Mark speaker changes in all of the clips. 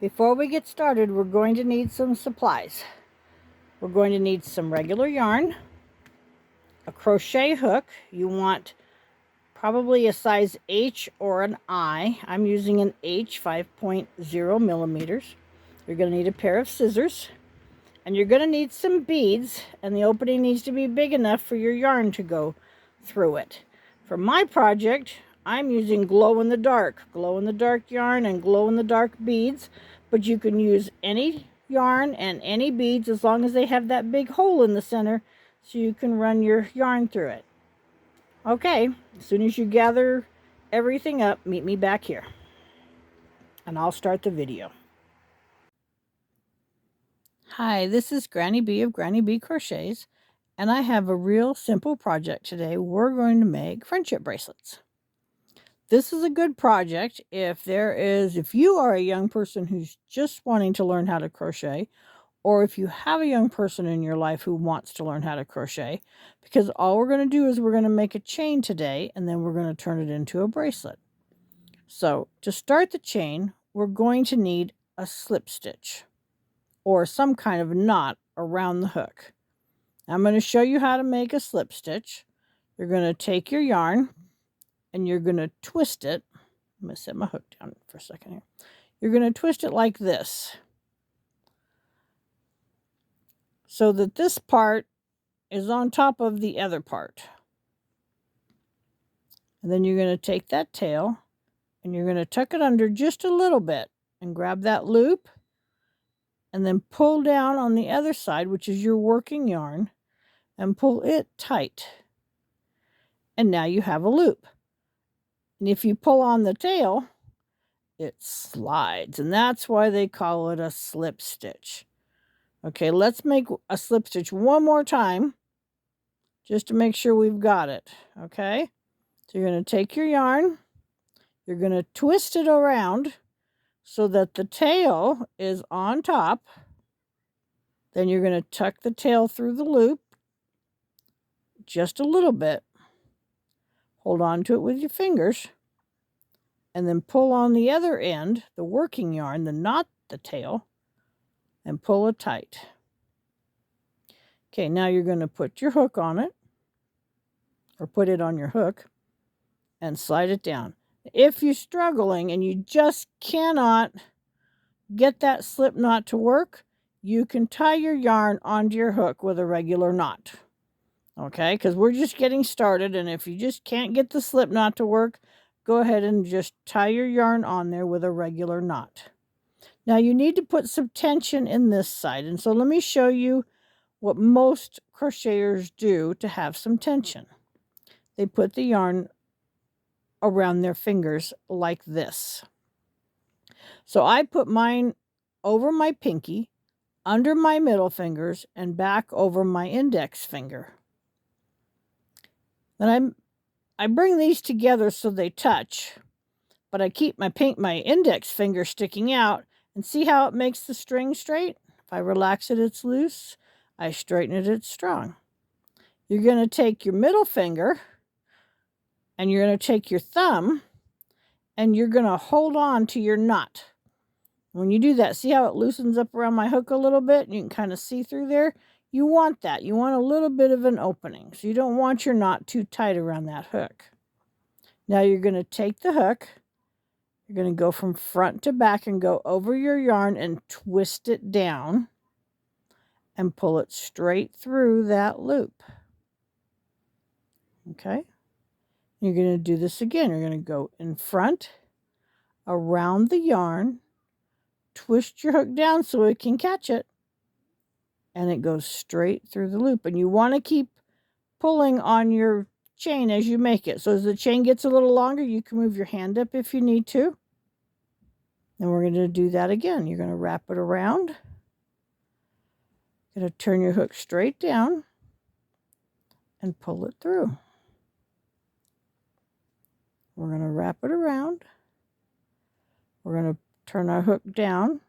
Speaker 1: Before we get started, we're going to need some supplies. We're going to need some regular yarn, a crochet hook. You want probably a size H or an I. I'm using an H, 5.0 millimeters. You're going to need a pair of scissors, and you're going to need some beads, and the opening needs to be big enough for your yarn to go through it. For my project, I'm using glow-in-the-dark yarn and glow-in-the-dark beads, but you can use any yarn and any beads as long as they have that big hole in the center so you can run your yarn through it. Okay, as soon as you gather everything up, meet me back here, and I'll start the video. Hi, this is Granny B of Granny B Crochets, and I have a real simple project today. We're going to make friendship bracelets. This is a good project if you are a young person who's just wanting to learn how to crochet, or if you have a young person in your life who wants to learn how to crochet, because all we're going to do is we're going to make a chain today, and then we're going to turn it into a bracelet. So to start the chain, we're going to need a slip stitch or some kind of knot around the hook. I'm going to show you how to make a slip stitch. You're going to take your yarn and you're going to twist it. I'm going to set my hook down for a second here. You're going to twist it like this so that this part is on top of the other part. And then you're going to take that tail and you're going to tuck it under just a little bit and grab that loop and then pull down on the other side, which is your working yarn, and pull it tight. And now you have a loop. And if you pull on the tail, it slides, and that's why they call it a slip stitch. Okay, let's make a slip stitch one more time just to make sure we've got it. Okay, so you're going to take your yarn, you're going to twist it around so that the tail is on top. Then you're going to tuck the tail through the loop just a little bit. Hold on to it with your fingers. And then pull on the other end, the working yarn, not the tail, and pull it tight. Okay, now you're going to put your hook on it, or put it on your hook, and slide it down. If you're struggling and you just cannot get that slip knot to work, you can tie your yarn onto your hook with a regular knot. Okay, because we're just getting started, and if you just can't get the slip knot to work, go ahead and just tie your yarn on there with a regular knot. Now you need to put some tension in this side, and so let me show you what most crocheters do to have some tension. They put the yarn around their fingers like this. So I put mine over my pinky, under my middle fingers, and back over my index finger. Then I bring these together so they touch, but I keep my index finger sticking out, and see how it makes the string straight? If I relax it, it's loose. I straighten it, it's strong. You're going to take your middle finger and you're going to take your thumb and you're going to hold on to your knot. When you do that, see how it loosens up around my hook a little bit? You can kind of see through there. You want that. You want a little bit of an opening. So you don't want your knot too tight around that hook. Now you're going to take the hook. You're going to go from front to back and go over your yarn and twist it down and pull it straight through that loop. Okay? You're going to do this again. You're going to go in front, around the yarn, twist your hook down so it can catch it, and it goes straight through the loop. And you want to keep pulling on your chain as you make it. So as the chain gets a little longer, you can move your hand up if you need to. And we're going to do that again. You're going to wrap it around. You're going to turn your hook straight down and pull it through. We're going to wrap it around. We're going to turn our hook down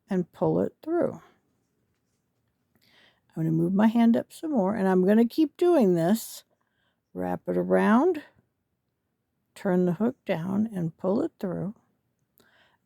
Speaker 1: and pull it through. I'm going to move my hand up some more, and I'm going to keep doing this. Wrap it around, turn the hook down and pull it through.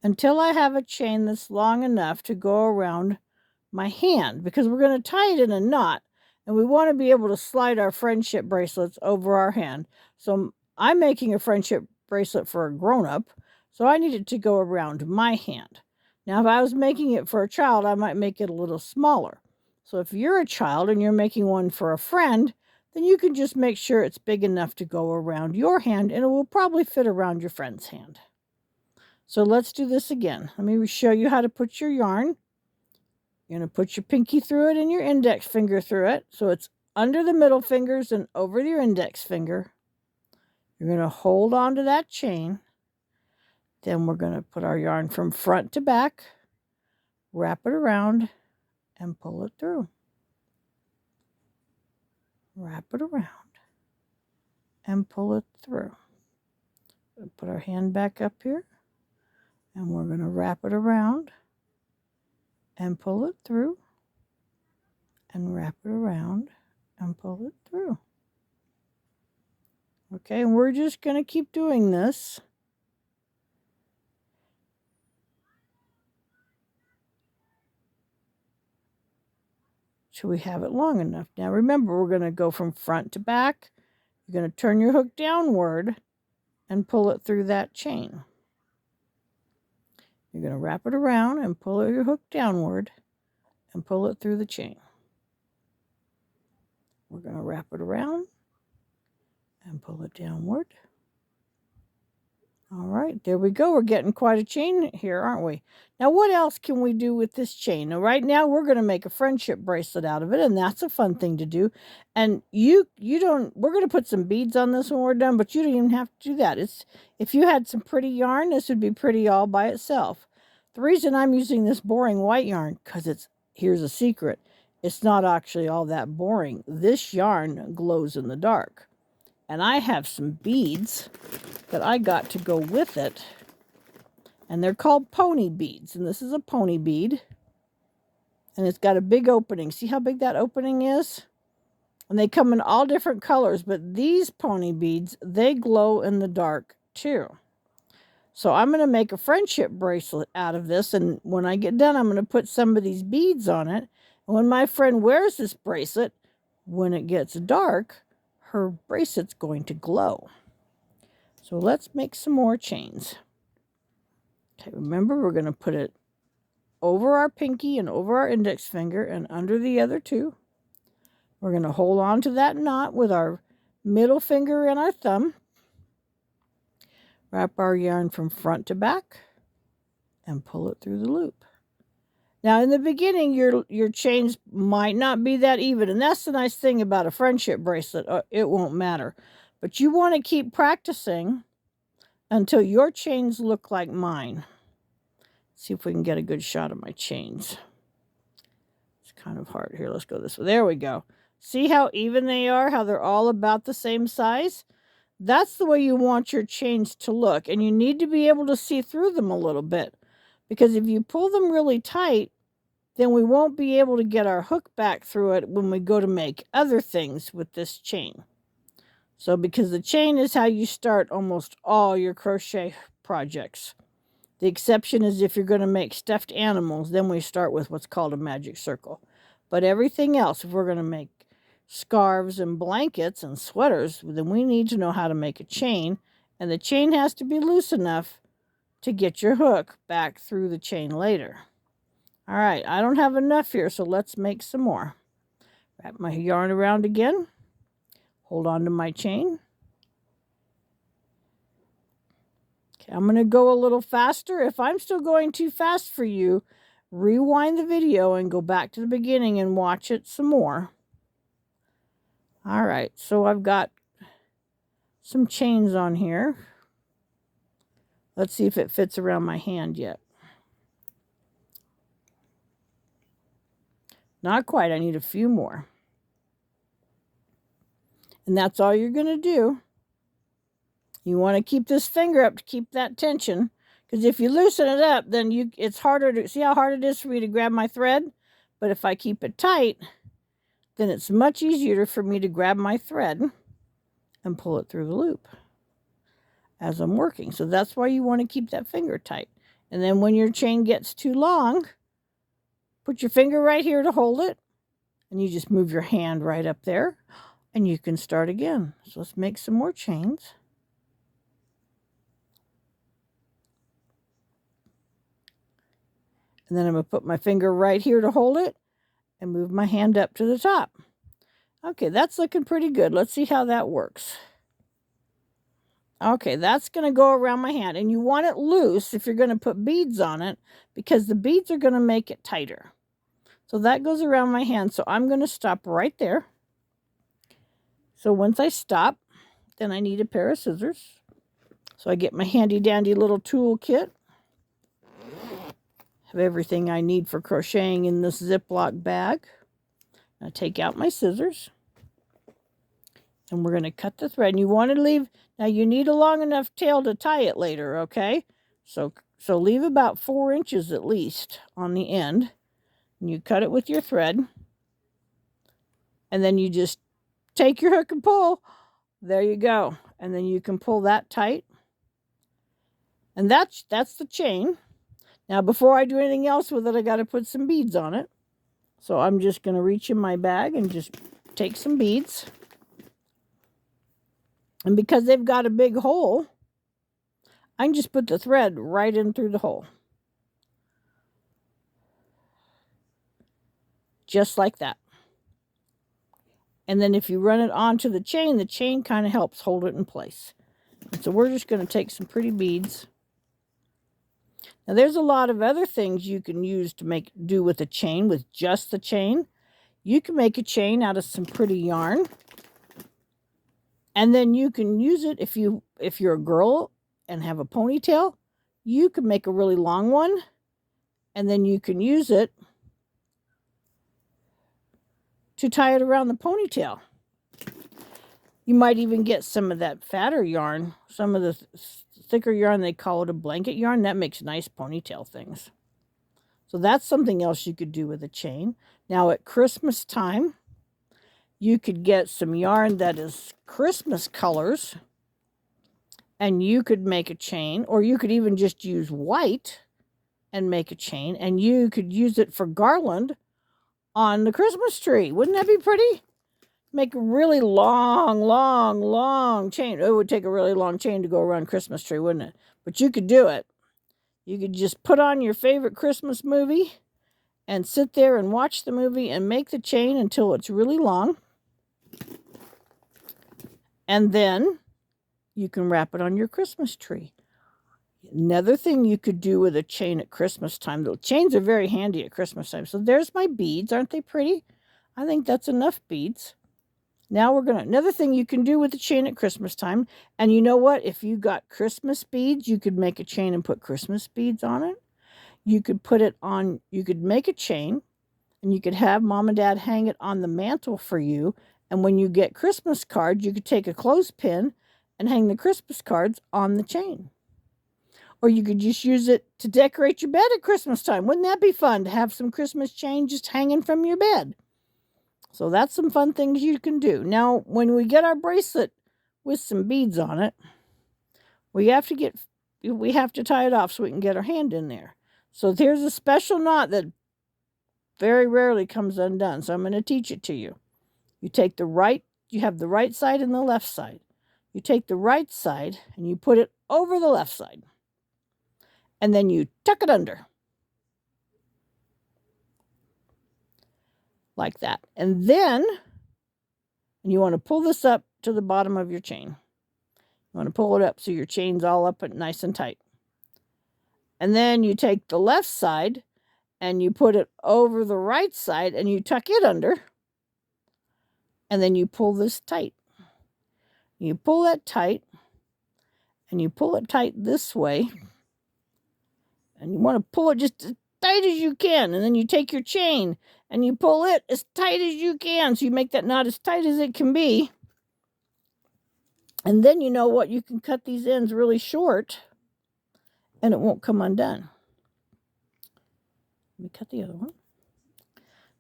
Speaker 1: until I have a chain that's long enough to go around my hand, because we're going to tie it in a knot, and we want to be able to slide our friendship bracelets over our hand. So I'm making a friendship bracelet for a grown-up, so I need it to go around my hand. Now, if I was making it for a child, I might make it a little smaller. So if you're a child and you're making one for a friend, then you can just make sure it's big enough to go around your hand, and it will probably fit around your friend's hand. So let's do this again. Let me show you how to put your yarn. You're going to put your pinky through it and your index finger through it. So it's under the middle fingers and over your index finger. You're going to hold on to that chain. Then we're going to put our yarn from front to back, wrap it around, and pull it through. Wrap it around and pull it through. We'll put our hand back up here, and we're going to wrap it around and pull it through, and wrap it around and pull it through. Okay, and we're just going to keep doing this. Till we have it long enough. Now remember, we're going to go from front to back. You're going to turn your hook downward and pull it through that chain. You're going to wrap it around and pull your hook downward and pull it through the chain. We're going to wrap it around and pull it downward. All right, there we go. We're getting quite a chain here, aren't we? Now, what else can we do with this chain? Now, right now, we're going to make a friendship bracelet out of it, and that's a fun thing to do. And we're going to put some beads on this when we're done, but you don't even have to do that. If you had some pretty yarn, this would be pretty all by itself. The reason I'm using this boring white yarn, because here's a secret. It's not actually all that boring. This yarn glows in the dark. And I have some beads that I got to go with it. And they're called pony beads. And this is a pony bead. And it's got a big opening. See how big that opening is? And they come in all different colors. But these pony beads, they glow in the dark too. So I'm going to make a friendship bracelet out of this. And when I get done, I'm going to put some of these beads on it. And when my friend wears this bracelet, when it gets dark, her bracelet's going to glow. So let's make some more chains. Okay, remember, we're going to put it over our pinky and over our index finger and under the other two. We're going to hold on to that knot with our middle finger and our thumb. Wrap our yarn from front to back and pull it through the loop. Now, in the beginning, your chains might not be that even, and that's the nice thing about a friendship bracelet. It won't matter. But you want to keep practicing until your chains look like mine. Let's see if we can get a good shot of my chains. It's kind of hard. Here, let's go this way. There we go. See how even they are, how they're all about the same size? That's the way you want your chains to look, and you need to be able to see through them a little bit. Because if you pull them really tight, then we won't be able to get our hook back through it when we go to make other things with this chain. So because the chain is how you start almost all your crochet projects. The exception is if you're going to make stuffed animals, then we start with what's called a magic circle. But everything else, if we're going to make scarves and blankets and sweaters, then we need to know how to make a chain. And the chain has to be loose enough to get your hook back through the chain later. All right, I don't have enough here, so let's make some more. Wrap my yarn around again. Hold on to my chain. Okay, I'm going to go a little faster. If I'm still going too fast for you, rewind the video and go back to the beginning and watch it some more. All right, so I've got some chains on here. Let's see if it fits around my hand yet. Not quite. I need a few more. And that's all you're going to do. You want to keep this finger up to keep that tension. Because if you loosen it up, then it's harder to... See how hard it is for me to grab my thread? But if I keep it tight, then it's much easier for me to grab my thread and pull it through the loop as I'm working. So that's why you want to keep that finger tight. And then when your chain gets too long, put your finger right here to hold it, and you just move your hand right up there, and you can start again. So let's make some more chains. And then I'm going to put my finger right here to hold it and move my hand up to the top. Okay, that's looking pretty good. Let's see how that works. Okay, that's going to go around my hand. And you want it loose if you're going to put beads on it, because the beads are going to make it tighter. So that goes around my hand. So I'm going to stop right there. So once I stop, then I need a pair of scissors. So I get my handy dandy little tool kit. Have everything I need for crocheting in this Ziploc bag. I take out my scissors. And we're going to cut the thread. And you want to leave, now you need a long enough tail to tie it later, okay? So leave about 4 inches at least on the end. And you cut it with your thread. And then you just take your hook and pull. There you go. And then you can pull that tight. And that's the chain. Now before I do anything else with it, I got to put some beads on it. So I'm just going to reach in my bag and just take some beads. And because they've got a big hole, I can just put the thread right in through the hole. Just like that. And then if you run it onto the chain kind of helps hold it in place. And so we're just going to take some pretty beads. Now there's a lot of other things you can use to do with a chain, with just the chain. You can make a chain out of some pretty yarn. And then you can use it if you're a girl and have a ponytail, you can make a really long one, and then you can use it to tie it around the ponytail. You might even get some of that fatter yarn, some of the thicker yarn, they call it a blanket yarn. That makes nice ponytail things. So that's something else you could do with a chain. Now at Christmas time, you could get some yarn that is Christmas colors, and you could make a chain, or you could even just use white and make a chain, and you could use it for garland on the Christmas tree. Wouldn't that be pretty? Make a really long chain. It would take a really long chain to go around Christmas tree, wouldn't it? But you could do it. You could just put on your favorite Christmas movie and sit there and watch the movie and make the chain until it's really long. And then you can wrap it on your Christmas tree. Another thing you could do with a chain at Christmas time. The chains are very handy at Christmas time. So there's my beads. Aren't they pretty? I think that's enough beads. Now another thing you can do with the chain at Christmas time. And you know what? If you got Christmas beads, you could make a chain and put Christmas beads on it. You could make a chain, and you could have Mom and Dad hang it on the mantle for you. And when you get Christmas cards, you could take a clothespin and hang the Christmas cards on the chain. Or you could just use it to decorate your bed at Christmas time. Wouldn't that be fun to have some Christmas chain just hanging from your bed? So that's some fun things you can do. Now, when we get our bracelet with some beads on it, we have to tie it off so we can get our hand in there. So there's a special knot that very rarely comes undone. So I'm going to teach it to you. You have the right side and the left side. You take the right side and you put it over the left side. And then you tuck it under. Like that. And then you want to pull this up to the bottom of your chain. You want to pull it up so your chain's all up and nice and tight. And then you take the left side and you put it over the right side and you tuck it under. And then you pull this tight. You pull that tight, and you pull it tight this way. And you want to pull it just as tight as you can. And then you take your chain and you pull it as tight as you can. So you make that knot as tight as it can be. And then you know what? You can cut these ends really short and it won't come undone. Let me cut the other one.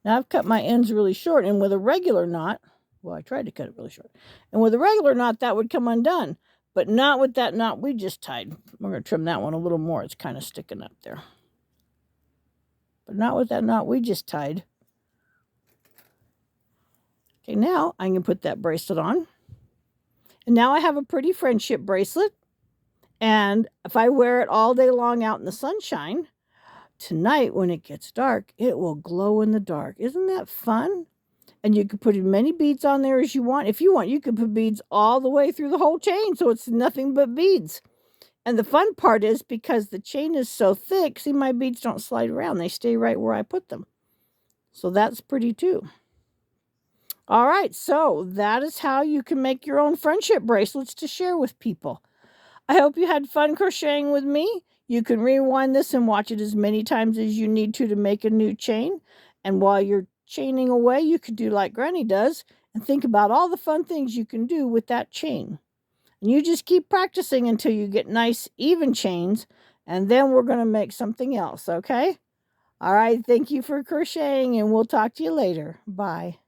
Speaker 1: Now I've cut my ends really short, and with a regular knot, well, I tried to cut it really short. And with a regular knot, that would come undone. but not with that knot we just tied. We're going to trim that one a little more. It's kind of sticking up there. But not with that knot we just tied. Okay, now I'm going to put that bracelet on. And now I have a pretty friendship bracelet. And if I wear it all day long out in the sunshine, tonight when it gets dark, it will glow in the dark. Isn't that fun? And you can put as many beads on there as you want. If you want, you can put beads all the way through the whole chain, so it's nothing but beads. And the fun part is because the chain is so thick, see, my beads don't slide around. They stay right where I put them. So that's pretty too. All right, so that is how you can make your own friendship bracelets to share with people. I hope you had fun crocheting with me. You can rewind this and watch it as many times as you need to make a new chain. And while you're chaining away, you could do like Granny does and think about all the fun things you can do with that chain. And you just keep practicing until you get nice, even chains. And then we're going to make something else, okay? All right, thank you for crocheting, and we'll talk to you later. Bye.